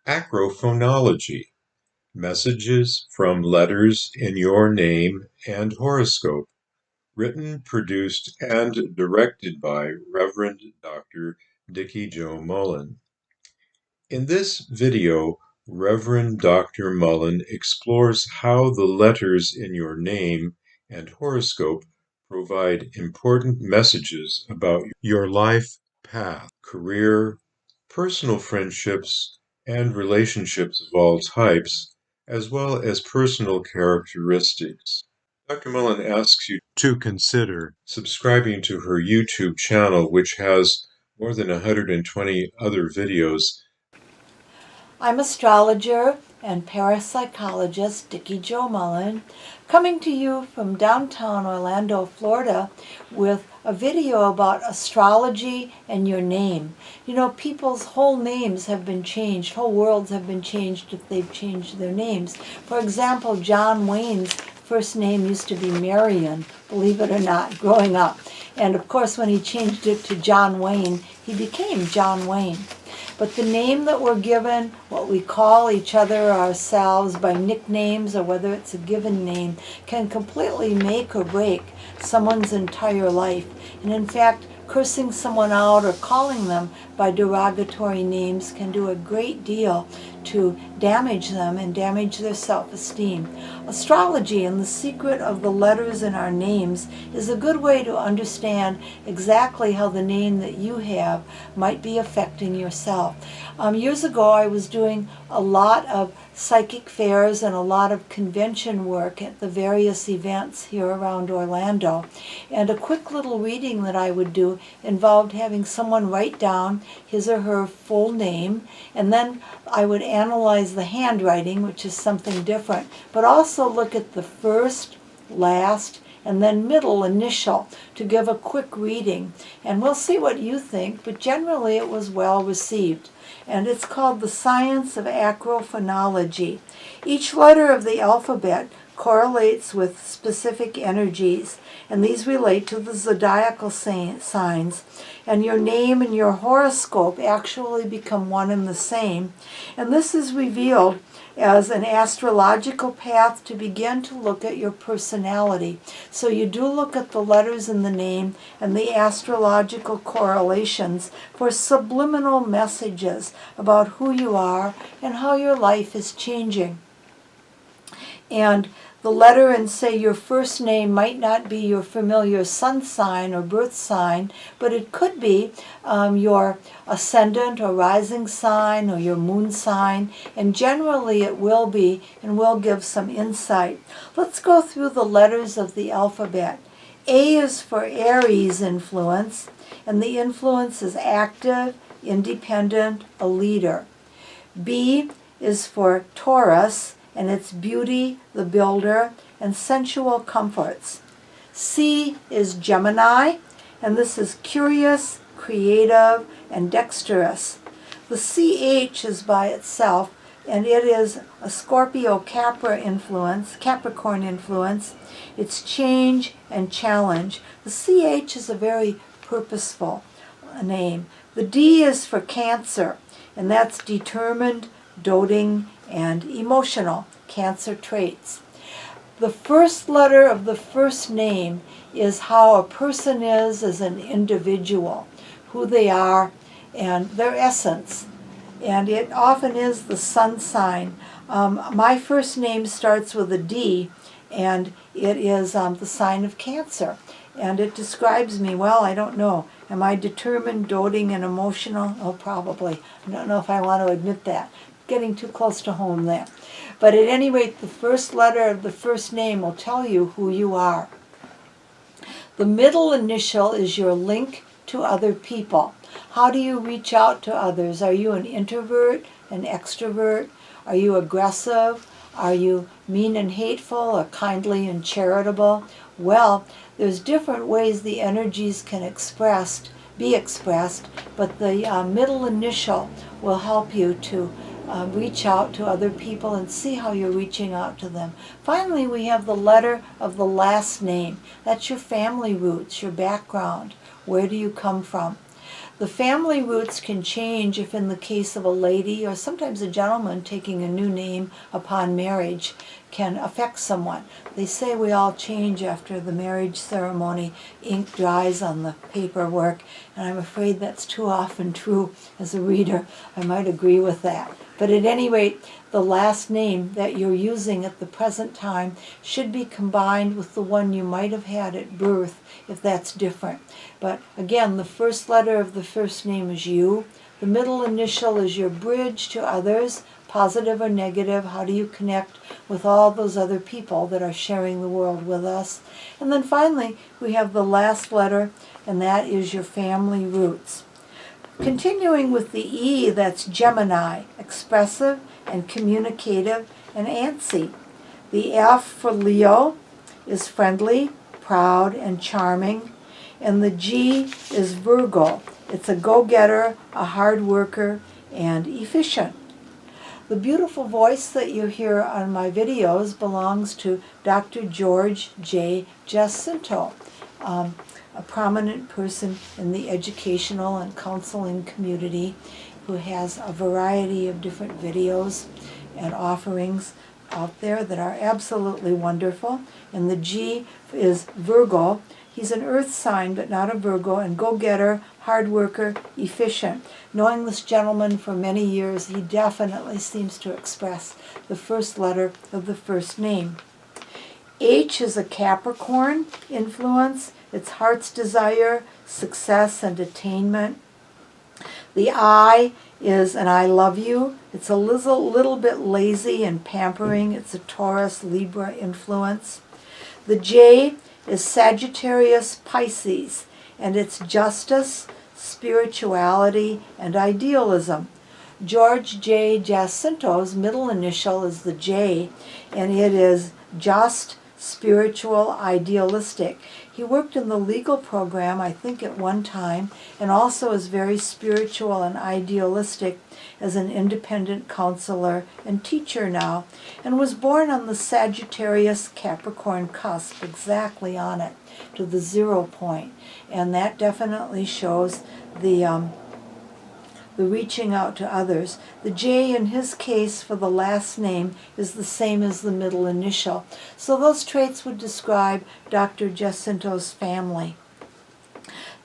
Acrophonology: Messages from Letters in Your Name and Horoscope. Written, produced, and directed by Reverend Dr. Dikki Mullen. In this video, Reverend Dr. Mullen explores how the letters in your name and horoscope provide important messages about your life path, career, personal friendships, and relationships of all types, as well as personal characteristics. Dr. Mullen asks you to consider subscribing to her YouTube channel, which has more than 120 other videos. I'm astrologer and parapsychologist Dikki Mullen, coming to you from downtown Orlando, Florida, with a video about astrology and your name. You know, people's whole names have been changed, whole worlds have been changed if they've changed their names. For example, John Wayne's first name used to be Marion, believe it or not, growing up. And of course, when he changed it to John Wayne, he became John Wayne. But the name that we're given, what we call each other ourselves by nicknames or whether it's a given name, can completely make or break someone's entire life. And in fact, cursing someone out or calling them by derogatory names can do a great deal to damage them and damage their self-esteem. Astrology and the secret of the letters in our names is a good way to understand exactly how the name that you have might be affecting yourself. Years ago, I was doing a lot of psychic fairs and a lot of convention work at the various events here around Orlando. And a quick little reading that I would do involved having someone write down his or her full name, and then I would analyze the handwriting, which is something different, but also look at the first, last, and then middle initial to give a quick reading. And we'll see what you think, but generally it was well received. And it's called the science of acrophonology. Each letter of the alphabet correlates with specific energies, and these relate to the zodiacal signs. And your name and your horoscope actually become one and the same. And this is revealed as an astrological path to begin to look at your personality. So you do look at the letters in the name and the astrological correlations for subliminal messages about who you are and how your life is changing. And the letter in, say, your first name might not be your familiar sun sign or birth sign, but it could be your ascendant or rising sign or your moon sign, and generally it will be and will give some insight. Let's go through the letters of the alphabet. A is for Aries influence, and the influence is active, independent, a leader. B is for Taurus, and it's beauty, the builder, and sensual comforts. C is Gemini, and this is curious, creative, and dexterous. The CH is by itself, and it is a Scorpio Capricorn influence. It's change and challenge. The CH is a very purposeful name. The D is for Cancer, and that's determined, doting, and emotional, Cancer traits. The first letter of the first name is how a person is as an individual, who they are, and their essence. And it often is the sun sign. My first name starts with a D, and it is the sign of Cancer. And it describes me, well, I don't know. Am I determined, doting, and emotional? Oh, probably. I don't know if I want to admit that. Getting too close to home there. But at any rate, the first letter of the first name will tell you who you are. The middle initial is your link to other people. How do you reach out to others? Are you an introvert, an extrovert? Are you aggressive? Are you mean and hateful or kindly and charitable? Well, there's different ways the energies can be expressed, but the middle initial will help you to reach out to other people and see how you're reaching out to them. Finally, we have the letter of the last name. That's your family roots, your background. Where do you come from? The family roots can change if in the case of a lady or sometimes a gentleman taking a new name upon marriage can affect someone. They say we all change after the marriage ceremony, ink dries on the paperwork, and I'm afraid that's too often true. As a reader, I might agree with that. But at any rate, the last name that you're using at the present time should be combined with the one you might have had at birth if that's different. But again, the first letter of the first name is you. The middle initial is your bridge to others, positive or negative. How do you connect with all those other people that are sharing the world with us? And then finally, we have the last letter, and that is your family roots. Continuing with the E, that's Gemini, expressive and communicative and antsy. The F for Leo is friendly, proud, and charming. And the G is Virgo. It's a go-getter, a hard worker, and efficient. The beautiful voice that you hear on my videos belongs to Dr. George J. Jacinto, a prominent person in the educational and counseling community who has a variety of different videos and offerings out there that are absolutely wonderful. And the G is Virgo. He's an earth sign, but not a Virgo, and go-getter, hard worker, efficient. Knowing this gentleman for many years, he definitely seems to express the first letter of the first name. H is a Capricorn influence. It's heart's desire, success, and attainment. The I is an I love you. It's a little bit lazy and pampering. It's a Taurus, Libra influence. The J is Sagittarius, Pisces, and it's justice, spirituality, and idealism. George J. Jacinto's middle initial is the J, and it is just, spiritual, idealistic. He worked in the legal program, I think, at one time, and also is very spiritual and idealistic as an independent counselor and teacher now, and was born on the Sagittarius Capricorn cusp, exactly on it, to the 0 point. And that definitely shows the reaching out to others. The J in his case for the last name is the same as the middle initial. So those traits would describe Dr. Jacinto's family.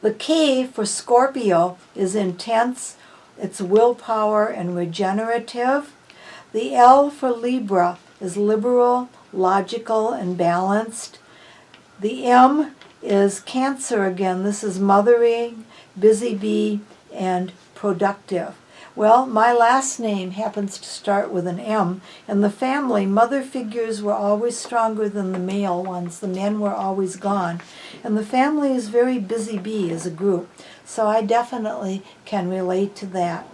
The K for Scorpio is intense, it's willpower and regenerative. The L for Libra is liberal, logical, and balanced. The M is Cancer again. This is mothering, busy bee, and productive. Well, my last name happens to start with an M, and the family, mother figures were always stronger than the male ones. The men were always gone. And the family is very busy bee as a group, so I definitely can relate to that.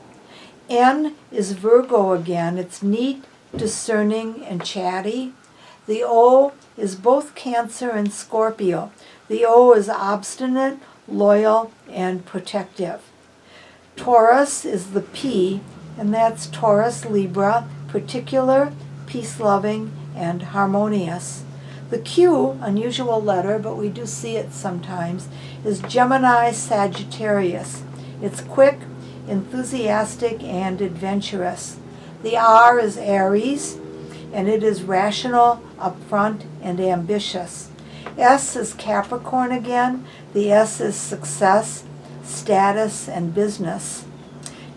N is Virgo again. It's neat, discerning, and chatty. The O is both Cancer and Scorpio. The O is obstinate, loyal, and protective. Taurus is the P, and that's Taurus Libra, particular, peace-loving, and harmonious. The Q, unusual letter, but we do see it sometimes, is Gemini Sagittarius. It's quick, enthusiastic, and adventurous. The R is Aries, and it is rational, upfront, and ambitious. S is Capricorn again. The S is success, status, and business.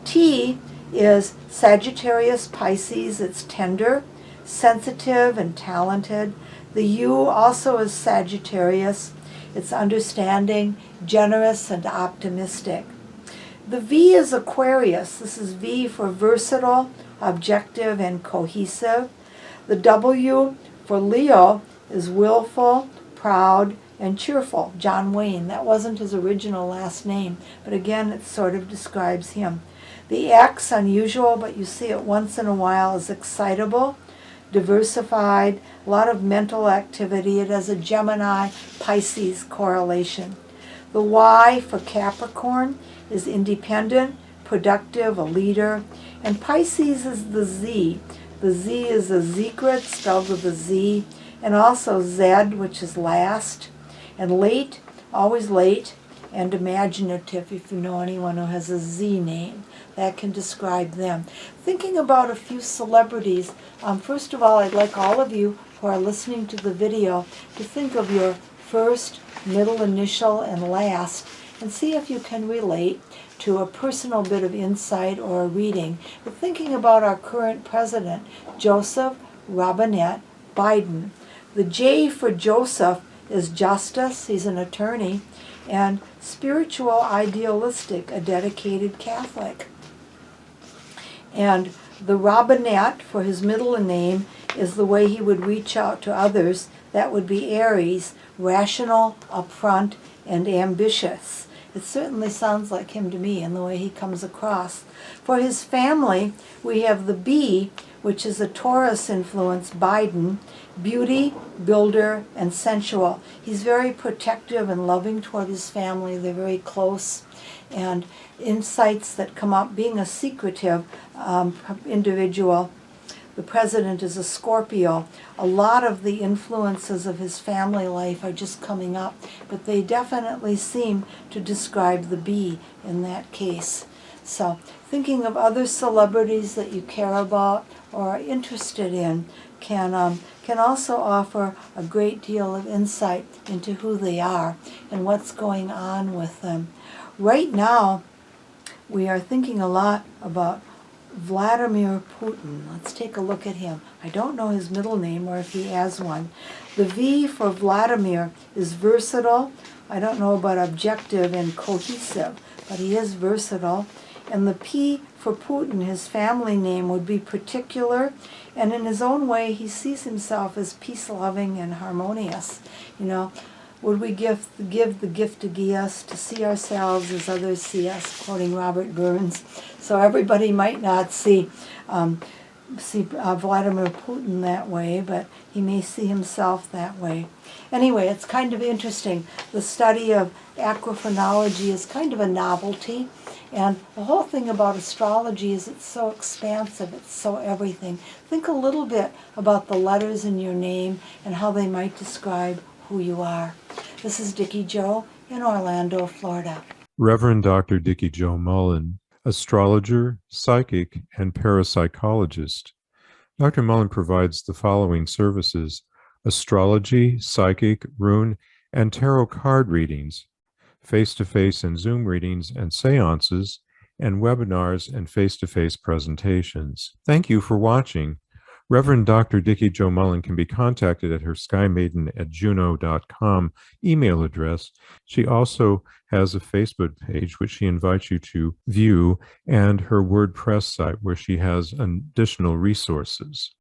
T is Sagittarius Pisces. It's tender, sensitive, and talented. The U also is Sagittarius. It's understanding, generous, and optimistic. The V is Aquarius. This is V for versatile, objective, and cohesive. The W for Leo is willful, proud, and cheerful. John Wayne. That wasn't his original last name, but again, it sort of describes him. The X, unusual, but you see it once in a while, is excitable, diversified, a lot of mental activity. It has a Gemini-Pisces correlation. The Y for Capricorn is independent, productive, a leader. And Pisces is the Z. The Z is a Zekret, spelled with a Z, and also Zed, which is last. And late, always late, and imaginative, if you know anyone who has a Z name. That can describe them. Thinking about a few celebrities, first of all, I'd like all of you who are listening to the video to think of your first, middle initial, and last, and see if you can relate to a personal bit of insight or a reading. We're thinking about our current president, Joseph Robinette Biden. The J for Joseph is justice, he's an attorney, and spiritual idealistic, a dedicated Catholic. And the Robinette, for his middle name, is the way he would reach out to others. That would be Aries, rational, upfront, and ambitious. It certainly sounds like him to me in the way he comes across. For his family, we have the B, which is a Taurus influence, Biden, beauty, builder, and sensual. He's very protective and loving toward his family. They're very close. And insights that come up, being a secretive individual. The president is a Scorpio. A lot of the influences of his family life are just coming up, but they definitely seem to describe the bee in that case. So, thinking of other celebrities that you care about or are interested in can also offer a great deal of insight into who they are and what's going on with them. Right now, we are thinking a lot about Vladimir Putin. Let's take a look at him. I don't know his middle name or if he has one. The V for Vladimir is versatile. I don't know about objective and cohesive, but he is versatile. And the P for Putin, his family name, would be particular. And in his own way, he sees himself as peace-loving and harmonious. You know, would we give the gift to us to see ourselves as others see us, quoting Robert Burns. So everybody might not see Vladimir Putin that way, but he may see himself that way. Anyway, it's kind of interesting. The study of acrophonology is kind of a novelty, and the whole thing about astrology is it's so expansive, it's so everything. Think a little bit about the letters in your name and how they might describe who you are. This is Dikki Jo in Orlando, Florida. Reverend Dr. Dikki Jo Mullen, astrologer, psychic, and parapsychologist. Dr. Mullen provides the following services: astrology, psychic, rune, and tarot card readings, face-to-face and Zoom readings and seances, and webinars and face-to-face presentations. Thank you for watching. Reverend Dr. Dikki Jo Mullen can be contacted at her skymaiden@juno.com email address. She also has a Facebook page, which she invites you to view, and her WordPress site, where she has additional resources.